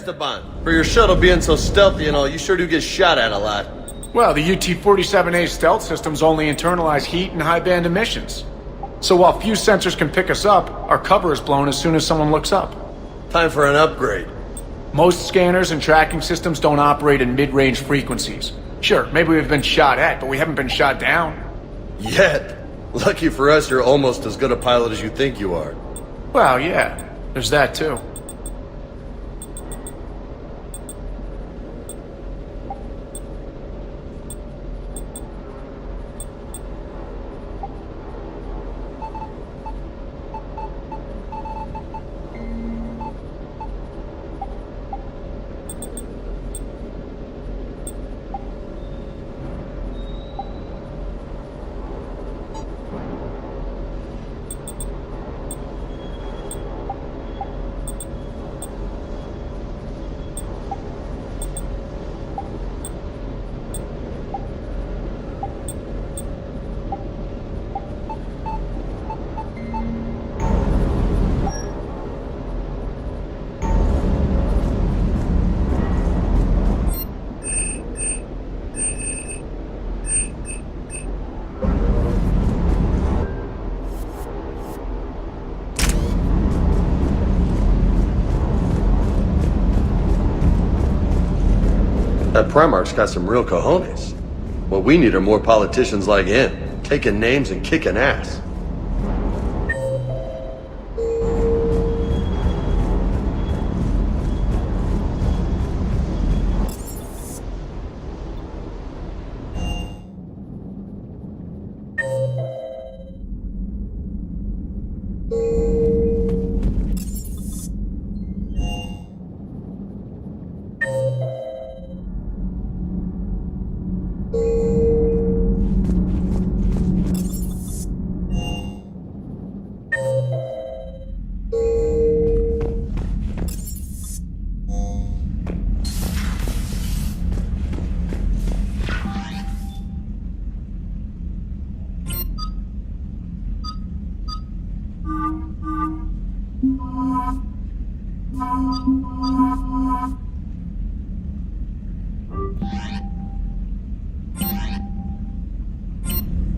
Esteban. For your shuttle being so stealthy and all, you sure do get shot at a lot. Well, the UT-47A stealth systems only internalize heat and high-band emissions. So while few sensors can pick us up, our cover is blown as soon as someone looks up. Time for an upgrade. Most scanners and tracking systems don't operate in mid-range frequencies. Sure, maybe we've been shot at, but we haven't been shot down. Yet. Lucky for us, you're almost as good a pilot as you think you are. Well, yeah, there's that too. That Primarch's got some real cojones. What we need are more politicians like him, taking names and kicking ass.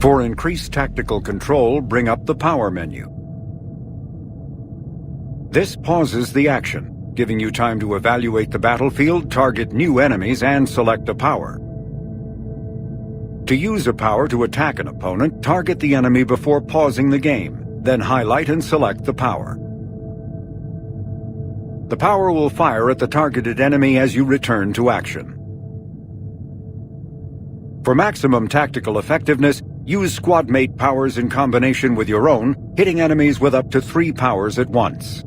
For increased tactical control, bring up the power menu. This pauses the action, giving you time to evaluate the battlefield, target new enemies, and select a power. To use a power to attack an opponent, target the enemy before pausing the game, then highlight and select the power. The power will fire at the targeted enemy as you return to action. For maximum tactical effectiveness, use squad mate powers in combination with your own, hitting enemies with up to 3 powers at once.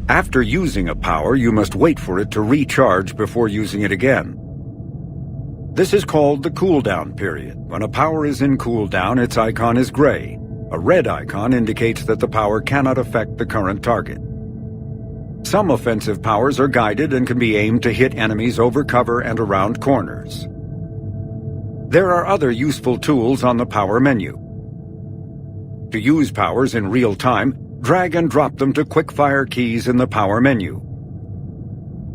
After using a power, you must wait for it to recharge before using it again. This is called the cooldown period. When a power is in cooldown, its icon is gray. A red icon indicates that the power cannot affect the current target. Some offensive powers are guided and can be aimed to hit enemies over cover and around corners. There are other useful tools on the power menu. To use powers in real time, drag and drop them to quick-fire keys in the power menu.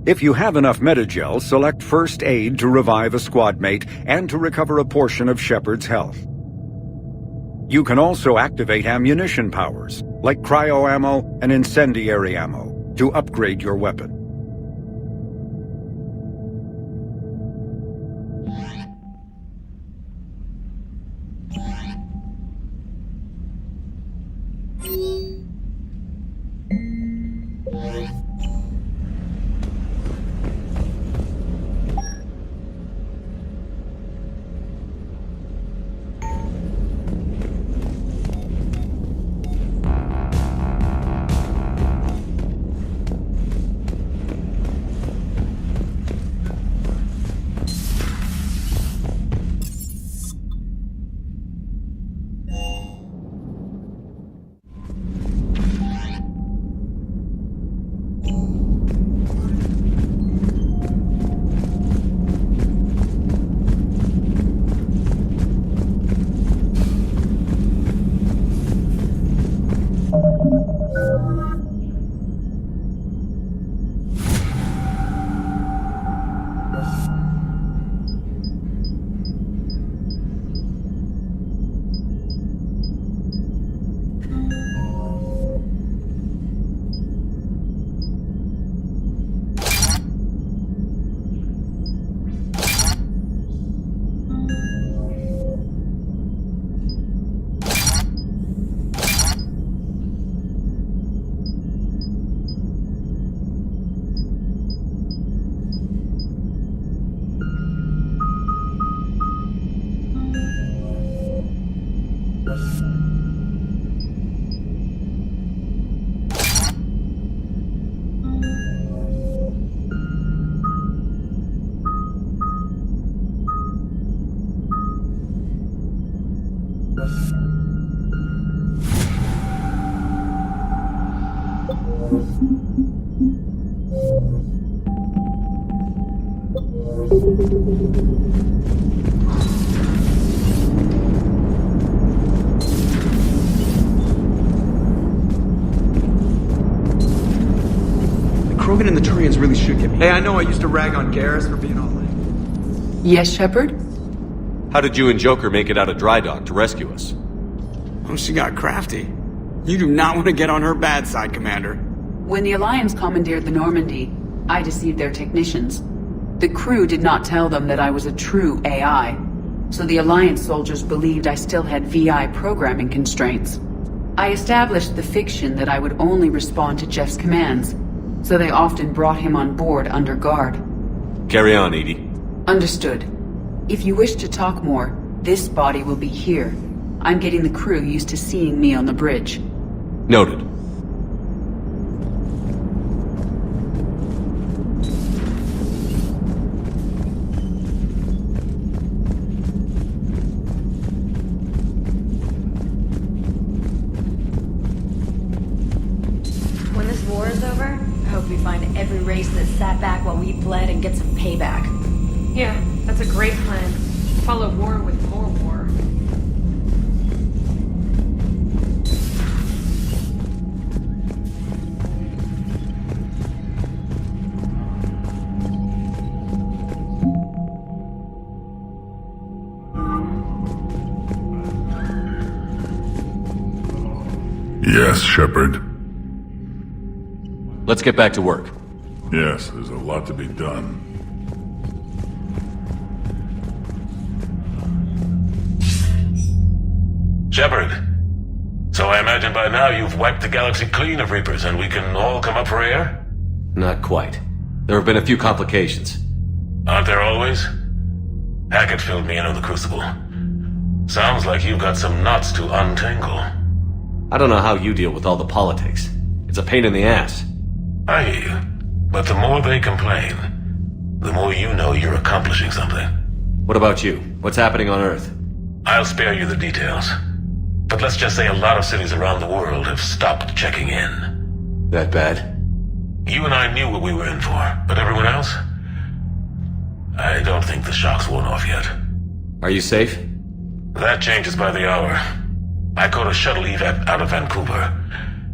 If you have enough Metagel, select First Aid to revive a squad mate and to recover a portion of Shepard's health. You can also activate ammunition powers, like cryo ammo and incendiary ammo, to upgrade your weapon. Krogan and the Turians really should get me. Hey, I know I used to rag on Garrus for being all like... Yes, Shepard? How did you and Joker make it out of dry dock to rescue us? Oh, she got crafty. You do not want to get on her bad side, Commander. When the Alliance commandeered the Normandy, I deceived their technicians. The crew did not tell them that I was a true AI, so the Alliance soldiers believed I still had VI programming constraints. I established the fiction that I would only respond to Jeff's commands, so they often brought him on board under guard. Carry on, Edie. Understood. If you wish to talk more, this body will be here. I'm getting the crew used to seeing me on the bridge. Noted. When this war is over, I hope we find every race that sat back while we bled and get some payback. Yeah, that's a great plan. Follow war with more war. Yes, Shepard. Let's get back to work. Yes, there's a lot to be done. Shepard. So I imagine by now you've wiped the galaxy clean of Reapers and we can all come up for air? Not quite. There have been a few complications. Aren't there always? Hackett filled me in on the Crucible. Sounds like you've got some knots to untangle. I don't know how you deal with all the politics. It's a pain in the ass. I hear you. But the more they complain, the more you know you're accomplishing something. What about you? What's happening on Earth? I'll spare you the details. But let's just say a lot of cities around the world have stopped checking in. That bad? You and I knew what we were in for, but everyone else? I don't think the shock's worn off yet. Are you safe? That changes by the hour. I caught a shuttle evac out of Vancouver,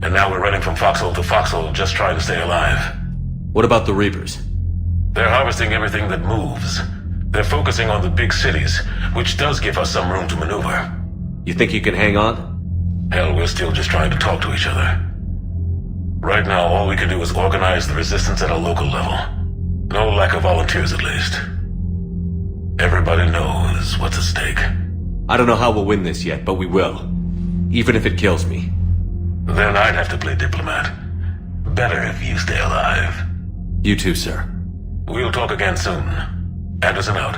and now we're running from foxhole to foxhole just trying to stay alive. What about the Reapers? They're harvesting everything that moves. They're focusing on the big cities, which does give us some room to maneuver. You think you can hang on? Hell, we're still just trying to talk to each other. Right now, all we can do is organize the resistance at a local level. No lack of volunteers, at least. Everybody knows what's at stake. I don't know how we'll win this yet, but we will. Even if it kills me. Then I'd have to play diplomat. Better if you stay alive. You too, sir. We'll talk again soon. Anderson out.